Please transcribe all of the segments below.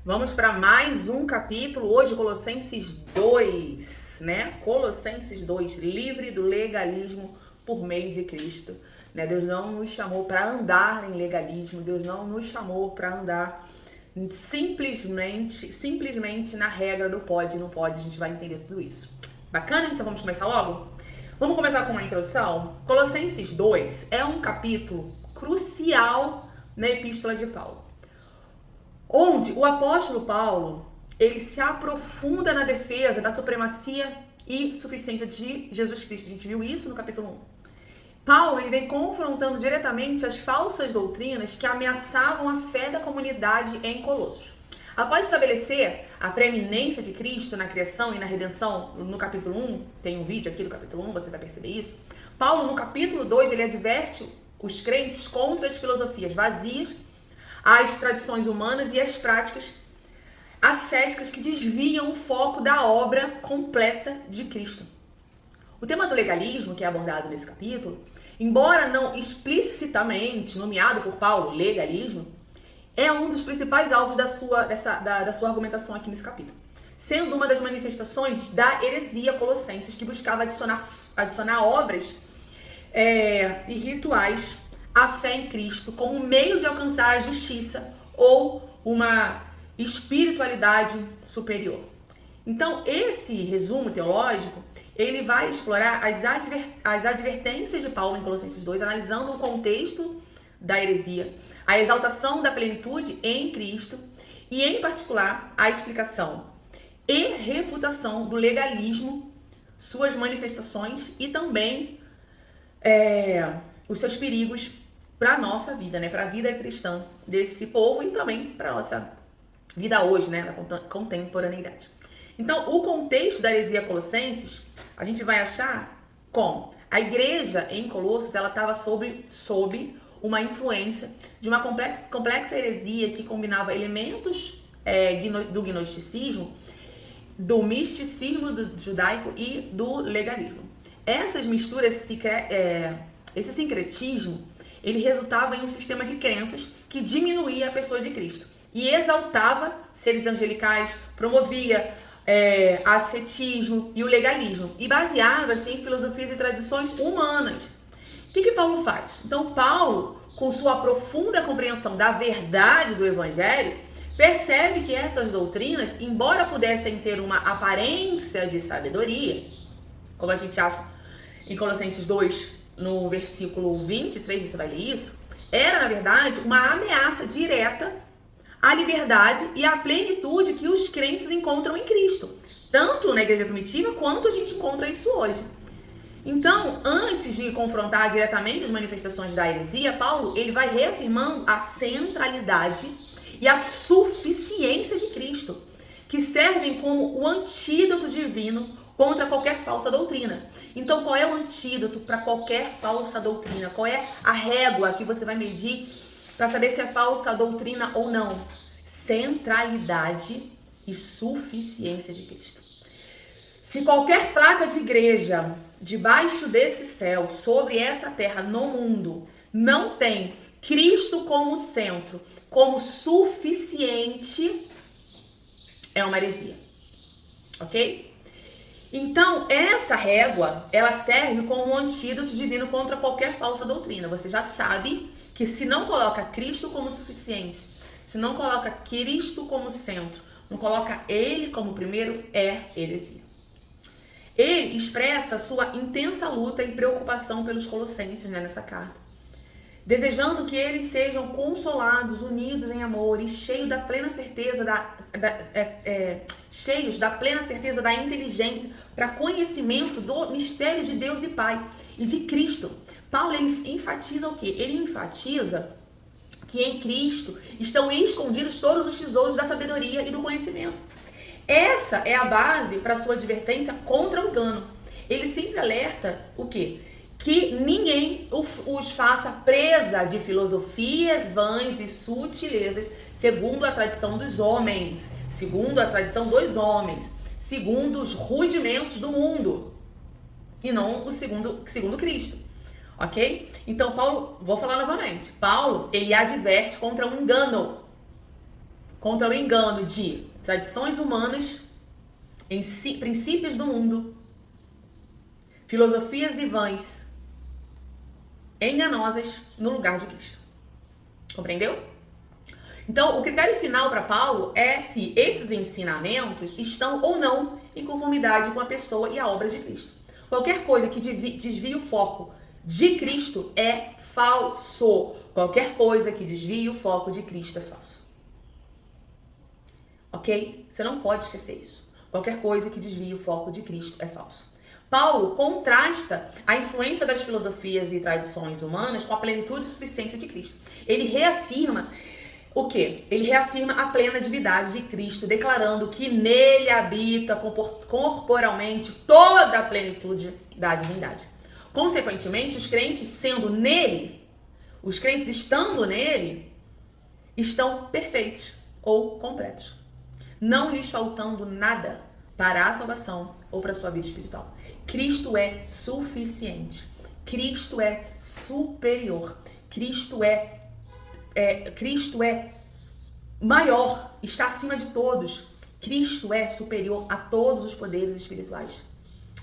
Vamos para mais um capítulo, hoje Colossenses 2, né? Colossenses 2, livre do legalismo por meio de Cristo. Né? Deus não nos chamou para andar em legalismo, Deus não nos chamou para andar simplesmente na regra do pode e não pode, a gente vai entender tudo isso. Bacana? Então vamos começar logo? Vamos começar com uma introdução? Colossenses 2 é um capítulo crucial na Epístola de Paulo, onde o apóstolo Paulo, ele se aprofunda na defesa da supremacia e suficiência de Jesus Cristo. A gente viu isso no capítulo 1. Paulo, ele vem confrontando diretamente as falsas doutrinas que ameaçavam a fé da comunidade em Colossos. Após estabelecer a preeminência de Cristo na criação e na redenção, no capítulo 1, tem um vídeo aqui do capítulo 1, você vai perceber isso. Paulo, no capítulo 2, ele adverte os crentes contra as filosofias vazias, as tradições humanas e as práticas ascéticas que desviam o foco da obra completa de Cristo. O tema do legalismo, que é abordado nesse capítulo, embora não explicitamente nomeado por Paulo, legalismo, é um dos principais alvos da sua argumentação aqui nesse capítulo, sendo uma das manifestações da heresia colossenses, que buscava adicionar obras e rituais a fé em Cristo como meio de alcançar a justiça ou uma espiritualidade superior. Então, esse resumo teológico, ele vai explorar as advertências de Paulo em Colossenses 2, analisando o contexto da heresia, a exaltação da plenitude em Cristo e, em particular, a explicação e refutação do legalismo, suas manifestações e também os seus perigos para a nossa vida, né? Para a vida cristã desse povo e também para a nossa vida hoje, né? Na contemporaneidade. Então, o contexto da heresia colossenses, a gente vai achar como a igreja em Colossos, ela estava sob uma influência de uma complexa heresia que combinava elementos do gnosticismo, do misticismo judaico e do legalismo. Essas misturas, esse sincretismo, ele resultava em um sistema de crenças que diminuía a pessoa de Cristo e exaltava seres angelicais, promovia ascetismo e o legalismo e baseava-se em filosofias e tradições humanas. O que Paulo faz? Então, Paulo, com sua profunda compreensão da verdade do Evangelho, percebe que essas doutrinas, embora pudessem ter uma aparência de sabedoria, como a gente acha em Colossenses 2, no versículo 23, você vai ler isso, era, na verdade, uma ameaça direta à liberdade e à plenitude que os crentes encontram em Cristo, tanto na igreja primitiva quanto a gente encontra isso hoje. Então, antes de confrontar diretamente as manifestações da heresia, Paulo, ele vai reafirmando a centralidade e a suficiência de Cristo, que servem como o antídoto divino contra qualquer falsa doutrina. Então, qual é o antídoto para qualquer falsa doutrina? Qual é a régua que você vai medir para saber se é falsa doutrina ou não? Centralidade e suficiência de Cristo. Se qualquer placa de igreja debaixo desse céu, sobre essa terra, no mundo, não tem Cristo como centro, como suficiente, é uma heresia. Ok? Então, essa régua, ela serve como um antídoto divino contra qualquer falsa doutrina. Você já sabe que se não coloca Cristo como suficiente, se não coloca Cristo como centro, não coloca Ele como primeiro, é heresia. Ele expressa sua intensa luta e preocupação pelos colossenses, né, nessa carta, desejando que eles sejam consolados, unidos em amor e cheios da plena certeza da inteligência para conhecimento do mistério de Deus e Pai e de Cristo. Paulo, ele enfatiza o quê? Ele enfatiza que em Cristo estão escondidos todos os tesouros da sabedoria e do conhecimento. Essa é a base para sua advertência contra o engano. Ele sempre alerta o quê? Que ninguém os faça presa de filosofias vãs e sutilezas, segundo a tradição dos homens, segundo os rudimentos do mundo, e não o segundo Cristo. Ok? Então, Paulo, vou falar novamente, Paulo, ele adverte contra o engano, contra o engano de tradições humanas, princípios do mundo, filosofias e vãs, enganosas no lugar de Cristo. Compreendeu? Então, o critério final para Paulo é se esses ensinamentos estão ou não em conformidade com a pessoa e a obra de Cristo. Qualquer coisa que desvie o foco de Cristo é falso. Qualquer coisa que desvie o foco de Cristo é falso. Ok? Você não pode esquecer isso. Qualquer coisa que desvie o foco de Cristo é falso. Paulo contrasta a influência das filosofias e tradições humanas com a plenitude e suficiência de Cristo. Ele reafirma o quê? Ele reafirma a plena divindade de Cristo, declarando que nele habita corporalmente toda a plenitude da divindade. Consequentemente, os crentes sendo nele, os crentes estando nele, estão perfeitos ou completos, não lhes faltando nada para a salvação ou para a sua vida espiritual. Cristo é suficiente, Cristo é superior, Cristo é maior, está acima de todos. Cristo é superior a todos os poderes espirituais,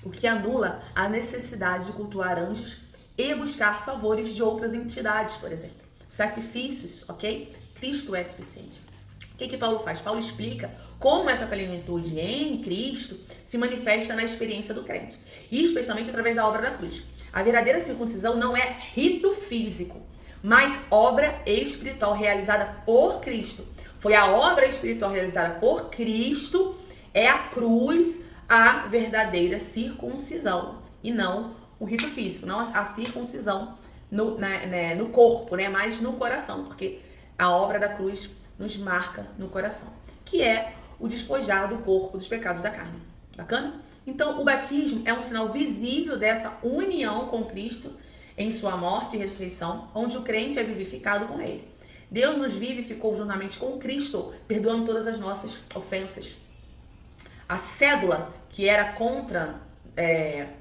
o que anula a necessidade de cultuar anjos e buscar favores de outras entidades, por exemplo. Sacrifícios, ok? Cristo é suficiente. O que Paulo faz? Paulo explica como essa plenitude em Cristo se manifesta na experiência do crente, e especialmente através da obra da cruz. A verdadeira circuncisão não é rito físico, mas obra espiritual realizada por Cristo. Foi a obra espiritual realizada por Cristo, é a cruz, a verdadeira circuncisão, e não o rito físico, não a circuncisão no corpo, né? Mas no coração, porque a obra da cruz nos marca no coração, que é o despojar do corpo dos pecados da carne. Bacana? Então, o batismo é um sinal visível dessa união com Cristo em sua morte e ressurreição, onde o crente é vivificado com ele. Deus nos vivificou juntamente com Cristo, perdoando todas as nossas ofensas. A cédula que era contra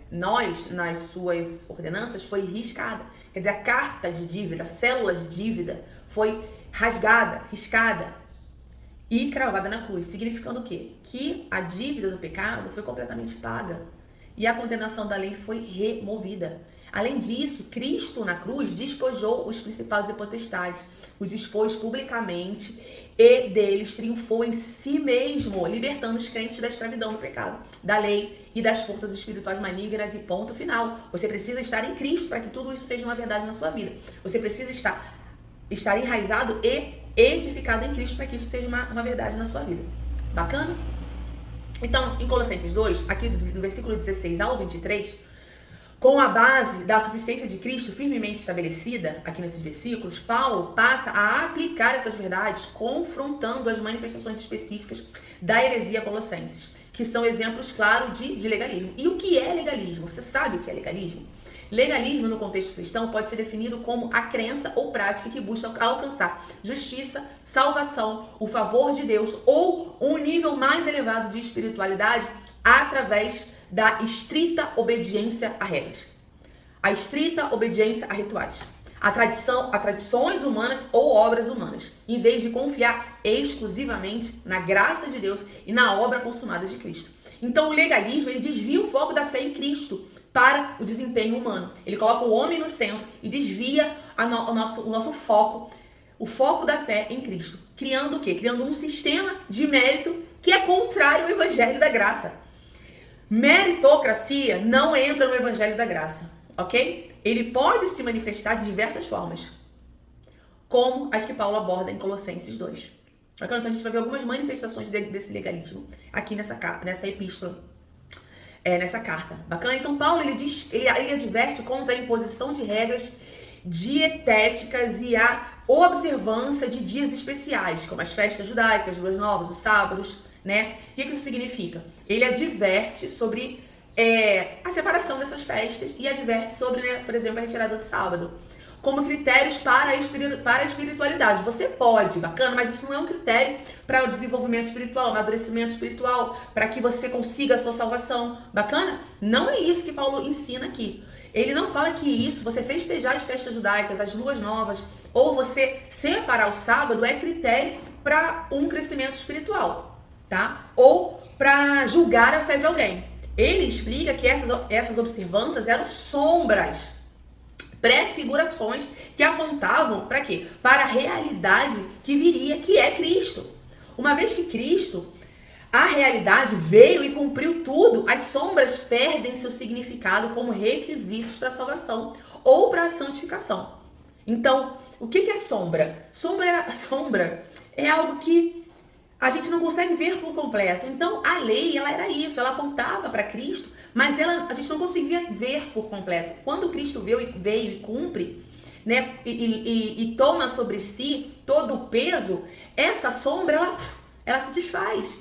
nós, nas suas ordenanças, foi riscada. Quer dizer, a carta de dívida, a célula de dívida foi rasgada, riscada e cravada na cruz, significando o quê? Que a dívida do pecado foi completamente paga e a condenação da lei foi removida. Além disso, Cristo na cruz despojou os principados e potestades, os expôs publicamente e deles triunfou em si mesmo, libertando os crentes da escravidão do pecado, da lei e das forças espirituais malignas, e ponto final. Você precisa estar em Cristo para que tudo isso seja uma verdade na sua vida. Você precisa estar enraizado e edificado em Cristo para que isso seja uma verdade na sua vida. Bacana? Então, em Colossenses 2, aqui do versículo 16 ao 23, com a base da suficiência de Cristo firmemente estabelecida aqui nesses versículos, Paulo passa a aplicar essas verdades confrontando as manifestações específicas da heresia colossenses, que são exemplos claros de legalismo. E o que é legalismo? Você sabe o que é legalismo? Legalismo, no contexto cristão, pode ser definido como a crença ou prática que busca alcançar justiça, salvação, o favor de Deus ou um nível mais elevado de espiritualidade através da estrita obediência a regras, a estrita obediência a rituais, a tradições humanas ou obras humanas, em vez de confiar exclusivamente na graça de Deus e na obra consumada de Cristo. Então o legalismo, ele desvia o foco da fé em Cristo para o desempenho humano. Ele coloca o homem no centro e desvia o nosso foco, o foco da fé em Cristo, criando o quê? Criando um sistema de mérito que é contrário ao evangelho da graça. Meritocracia não entra no evangelho da graça, ok? Ele pode se manifestar de diversas formas, como as que Paulo aborda em Colossenses 2. Então a gente vai ver algumas manifestações desse legalismo aqui nessa epístola, nessa carta. Bacana? Então Paulo ele adverte contra a imposição de regras dietéticas e a observância de dias especiais, como as festas judaicas, luas novas, os sábados, né? O que isso significa? Ele adverte sobre a separação dessas festas e adverte sobre, né, por exemplo, a retirada do sábado, como critérios para a espiritualidade. Você pode, bacana, mas isso não é um critério para o desenvolvimento espiritual, amadurecimento espiritual, para que você consiga a sua salvação. Bacana? Não é isso que Paulo ensina aqui. Ele não fala que isso, você festejar as festas judaicas, as luas novas, ou você separar o sábado é critério para um crescimento espiritual, tá? Ou para julgar a fé de alguém. Ele explica que essas observâncias eram sombras, prefigurações que apontavam para quê? Para a realidade que viria, que é Cristo. Uma vez que Cristo, a realidade, veio e cumpriu tudo, as sombras perdem seu significado como requisitos para a salvação ou para a santificação. Então, o que é sombra? Sombra é algo que a gente não consegue ver por completo. Então, a lei, ela era isso, ela apontava para Cristo, mas a gente não conseguia ver por completo. Quando Cristo veio e cumpre, né, e toma sobre si todo o peso, essa sombra, ela se desfaz.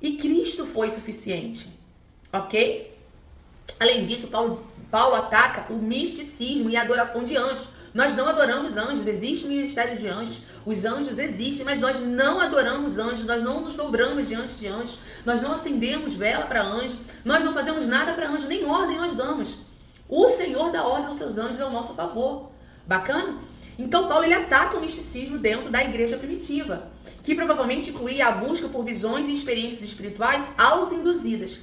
E Cristo foi suficiente, ok? Além disso, Paulo ataca o misticismo e a adoração de anjos. Nós não adoramos anjos, existe o ministério de anjos, os anjos existem, mas nós não adoramos anjos, nós não nos dobramos diante de anjos, nós não acendemos vela para anjos, nós não fazemos nada para anjos, nem ordem nós damos. O Senhor dá ordem aos seus anjos ao nosso favor. Bacana? Então Paulo, ele ataca o misticismo dentro da igreja primitiva, que provavelmente incluía a busca por visões e experiências espirituais autoinduzidas.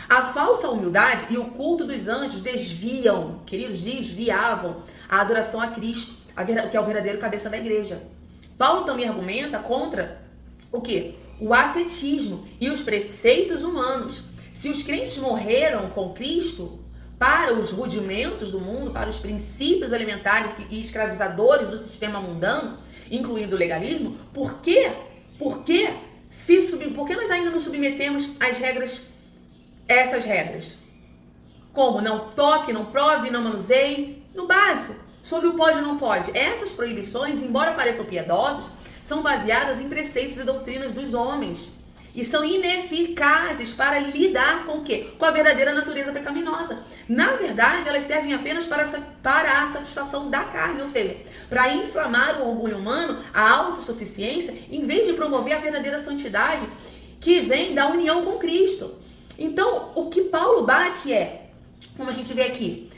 A falsa humildade e o culto dos anjos desviavam a adoração a Cristo, que é o verdadeiro cabeça da igreja. Paulo também argumenta contra o quê? O ascetismo e os preceitos humanos. Se os crentes morreram com Cristo para os rudimentos do mundo, para os princípios alimentares e escravizadores do sistema mundano, incluindo o legalismo, por que nós ainda nos submetemos às regras, essas regras? Como não toque, não prove, não manuseie, no básico, sobre o pode e não pode. Essas proibições, embora pareçam piedosas, são baseadas em preceitos e doutrinas dos homens e são ineficazes para lidar com o quê? Com a verdadeira natureza pecaminosa. Na verdade, elas servem apenas para a satisfação da carne, ou seja, para inflamar o orgulho humano, a autossuficiência, em vez de promover a verdadeira santidade que vem da união com Cristo. Então, o que Paulo bate é, como a gente vê aqui,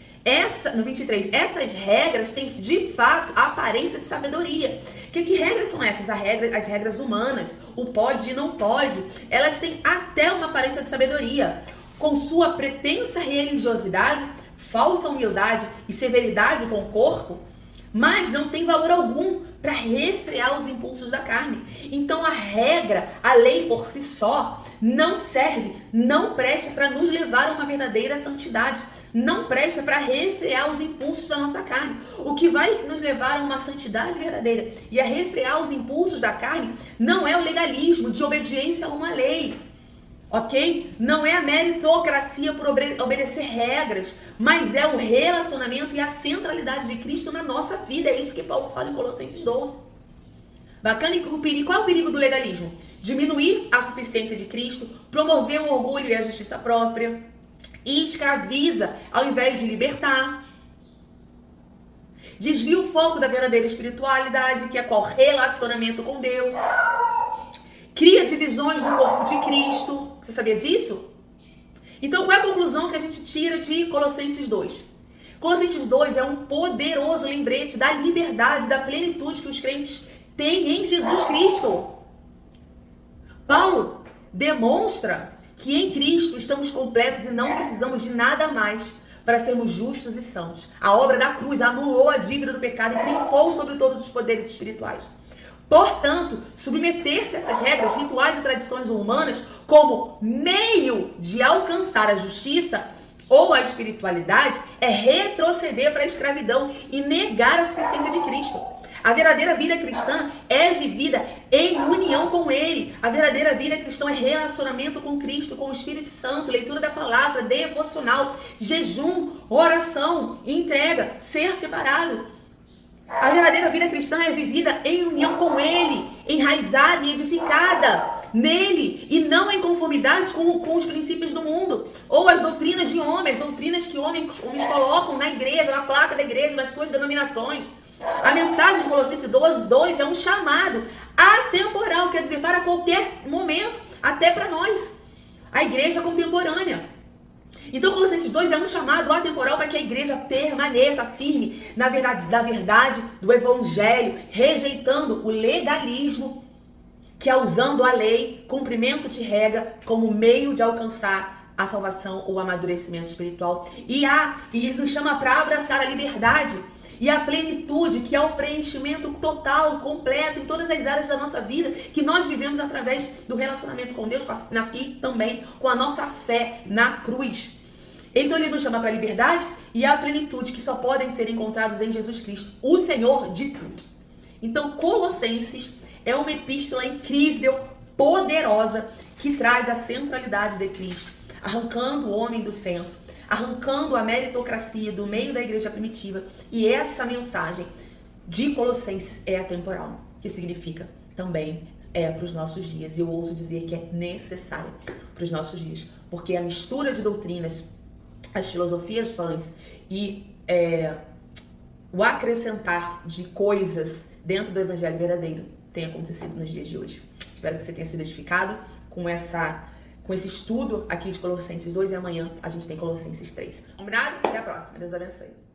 no 23, essas regras têm de fato a aparência de sabedoria. Que regras são essas? As regras humanas, o pode e não pode, elas têm até uma aparência de sabedoria. Com sua pretensa religiosidade, falsa humildade e severidade com o corpo, mas não tem valor algum para refrear os impulsos da carne. Então a regra, a lei por si só, não serve, não presta para nos levar a uma verdadeira santidade. Não presta para refrear os impulsos da nossa carne. O que vai nos levar a uma santidade verdadeira e a refrear os impulsos da carne não é o legalismo de obediência a uma lei, ok? Não é a meritocracia por obedecer regras, mas é o relacionamento e a centralidade de Cristo na nossa vida. É isso que Paulo fala em Colossenses 12. Bacana? E qual é o perigo do legalismo? Diminuir a suficiência de Cristo, promover o orgulho e a justiça própria, e escraviza ao invés de libertar. Desvia o foco da verdadeira espiritualidade, que é qual? Relacionamento com Deus. Cria divisões no corpo de Cristo. Você sabia disso? Então, qual é a conclusão que a gente tira de Colossenses 2? Colossenses 2 é um poderoso lembrete da liberdade, da plenitude que os crentes têm em Jesus Cristo. Paulo demonstra que em Cristo estamos completos e não precisamos de nada mais para sermos justos e santos. A obra da cruz anulou a dívida do pecado e triunfou sobre todos os poderes espirituais. Portanto, submeter-se a essas regras, rituais e tradições humanas como meio de alcançar a justiça ou a espiritualidade é retroceder para a escravidão e negar a suficiência de Cristo. A verdadeira vida cristã é vivida em união com Ele. A verdadeira vida cristã é relacionamento com Cristo, com o Espírito Santo, leitura da palavra, devocional, jejum, oração, entrega, ser separado. A verdadeira vida cristã é vivida em união com Ele, enraizada e edificada nele e não em conformidade com os princípios do mundo ou as doutrinas de homens, doutrinas que homens colocam na igreja, na placa da igreja, nas suas denominações. A mensagem de Colossenses 2 é um chamado atemporal, quer dizer, para qualquer momento, até para nós, a igreja contemporânea. Então, Colossenses 2 é um chamado atemporal para que a igreja permaneça firme na verdade do evangelho, rejeitando o legalismo que é usando a lei, cumprimento de regra, como meio de alcançar a salvação ou amadurecimento espiritual. E ele nos chama para abraçar a liberdade e a plenitude, que é o preenchimento total, completo em todas as áreas da nossa vida, que nós vivemos através do relacionamento com Deus e também com a nossa fé na cruz. Então ele nos chama para a liberdade e a plenitude, que só podem ser encontrados em Jesus Cristo, o Senhor de tudo. Então Colossenses é uma epístola incrível, poderosa, que traz a centralidade de Cristo, arrancando o homem do centro, arrancando a meritocracia do meio da igreja primitiva. E essa mensagem de Colossenses é atemporal, que significa também para os nossos dias. E eu ouso dizer que é necessária para os nossos dias, porque a mistura de doutrinas, as filosofias vãs e o acrescentar de coisas dentro do evangelho verdadeiro tem acontecido nos dias de hoje. Espero que você tenha sido edificado com esse estudo aqui de Colossenses 2 e amanhã a gente tem Colossenses 3. Combinado? Até a próxima. Deus abençoe.